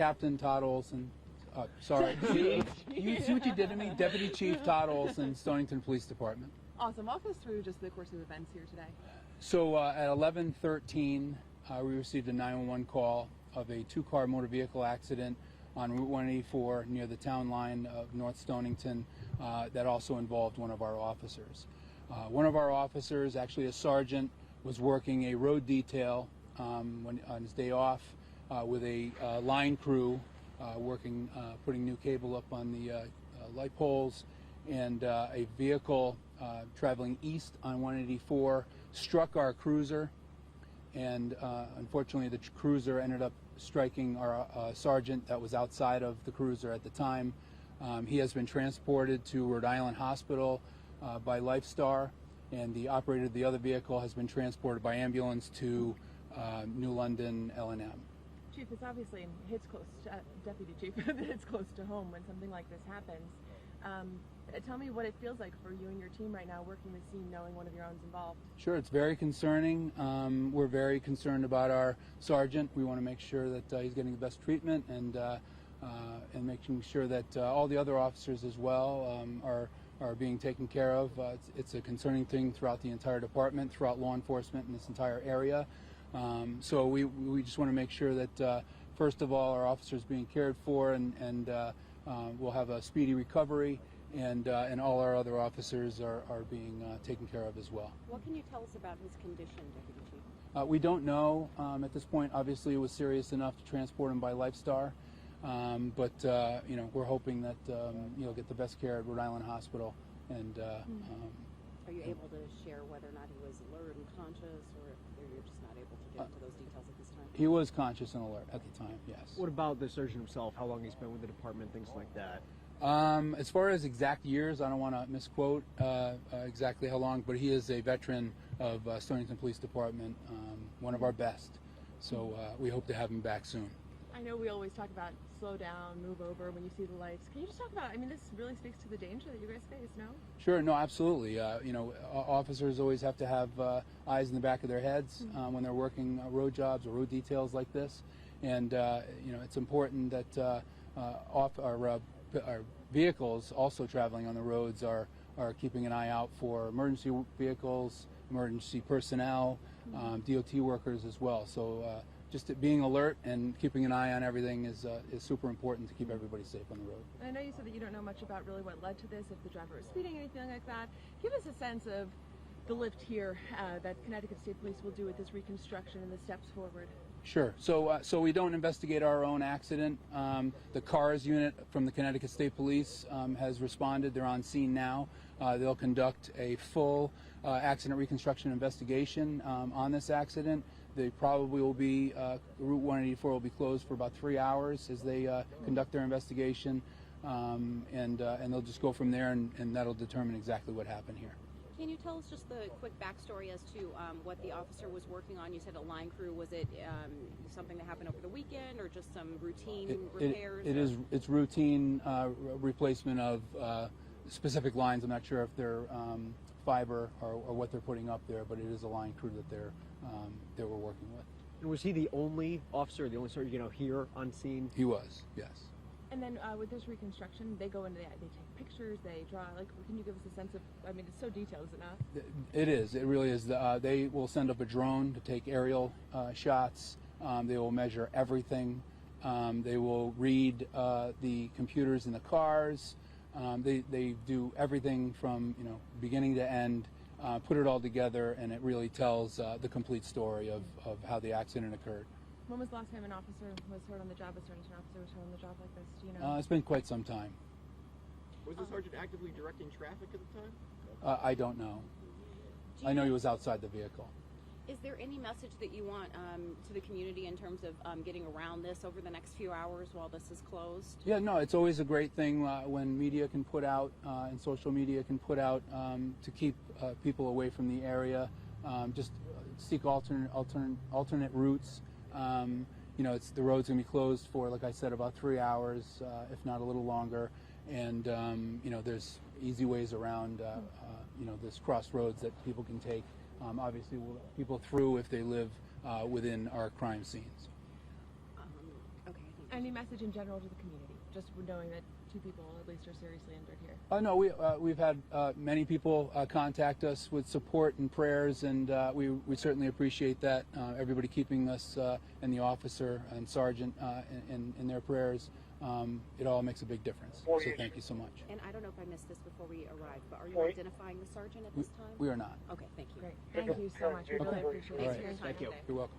Captain Todd Olson. Sorry. You see what you did to me? Deputy Chief Todd Olson, Stonington Police Department. Awesome. Walk us through just the course of events here today. So at 11:13, we received a 911 call of a two-car motor vehicle accident on Route 184 near the town line of North Stonington that also involved one of our officers. One of our officers, actually a sergeant, was working a road detail on his day off with a line crew working, putting new cable up on the light poles, and a vehicle traveling east on 184 struck our cruiser, and unfortunately the cruiser ended up striking our sergeant that was outside of the cruiser at the time. He has been transported to Rhode Island Hospital by Lifestar, and the operator of the other vehicle has been transported by ambulance to New London L&M. Chief, it's obviously hits close to, Deputy Chief, it hits close to home when something like this happens. Tell me what it feels like for you and your team right now working the scene, knowing one of your own's involved. Sure, it's very concerning. We're very concerned about our sergeant. We want to make sure that he's getting the best treatment, and making sure that all the other officers as well are being taken care of. It's a concerning thing throughout the entire department, throughout law enforcement in this entire area. So we just want to make sure that first of all our officers being cared for, and we'll have a speedy recovery, and all our other officers are being taken care of as well. What can you tell us about his condition, Deputy Chief? We don't know at this point. Obviously, it was serious enough to transport him by Lifestar, but you know, we're hoping that he'll get the best care at Rhode Island Hospital. And are you able to share whether or not he was alert and conscious, or if you're just not able to get into those details at this time? He was conscious and alert at the time, yes. What about the surgeon himself? How long he's been with the department, things like that? As far as exact years, I don't want to misquote exactly how long, but he is a veteran of Stonington Police Department, one of our best. So we hope to have him back soon. I know we always talk about slow down, move over when you see the lights. Can you just talk about, I mean, this really speaks to the danger that you guys face, no? Sure, no, absolutely. You know, officers always have to have eyes in the back of their heads when they're working road jobs or road details like this. And, you know, it's important that our vehicles also traveling on the roads are keeping an eye out for emergency vehicles, emergency personnel, DOT workers as well. So just being alert and keeping an eye on everything is super important to keep everybody safe on the road. And I know you said that you don't know much about really what led to this, if the driver was speeding, anything like that. Give us a sense of the lift here that Connecticut State Police will do with this reconstruction and the steps forward. Sure. So we don't investigate our own accident. The CARS unit from the Connecticut State Police has responded. They're on scene now. They'll conduct a full accident reconstruction investigation on this accident. They probably will be, Route 184 will be closed for about 3 hours as they conduct their investigation, and they'll just go from there, and that'll determine exactly what happened here. Can you tell us just the quick backstory as to what the officer was working on? You said a line crew. Was it something that happened over the weekend, or just some routine repairs? It's routine replacement of specific lines. I'm not sure if they're fiber or what they're putting up there, but it is a line crew that they were working with. And was he the only officer, the only sergeant, you know, here on scene? He was, yes. And then with this reconstruction, they go into they take pictures, they draw. Like, can you give us a sense of? I mean, it's so detailed, is it not? It is. It really is. They will send up a drone to take aerial shots. They will measure everything. They will read the computers in the cars. They do everything from, you know, beginning to end. Put it all together, and it really tells the complete story of how the accident occurred. When was the last time an officer was hurt on the job, a Stonington officer was hurt on the job like this? Do you know? It's been quite some time. Was the sergeant actively directing traffic at the time? I don't know. I know he was outside the vehicle. Is there any message that you want to the community in terms of getting around this over the next few hours while this is closed? Yeah, no, it's always a great thing when media can put out and social media can put out to keep people away from the area. Just seek alternate routes. You know, the road's going to be closed for, like I said, about 3 hours, if not a little longer. And you know, there's easy ways around. You know, there's crossroads that people can take. Obviously, we'll let people through if they live within our crime scenes. Okay, I think Any message in general to the community, just knowing that 2 people at least are seriously injured here? No, we've had many people contact us with support and prayers, and we certainly appreciate that. Everybody keeping us and the officer and sergeant in their prayers. It all makes a big difference. So thank you so much. And I don't know if I missed this before we arrived, but are you identifying the sergeant at this time? We are not. Okay, thank you. Great. Thank you so much. We really appreciate it. All right. Thanks for your time Thank you. today. You're welcome.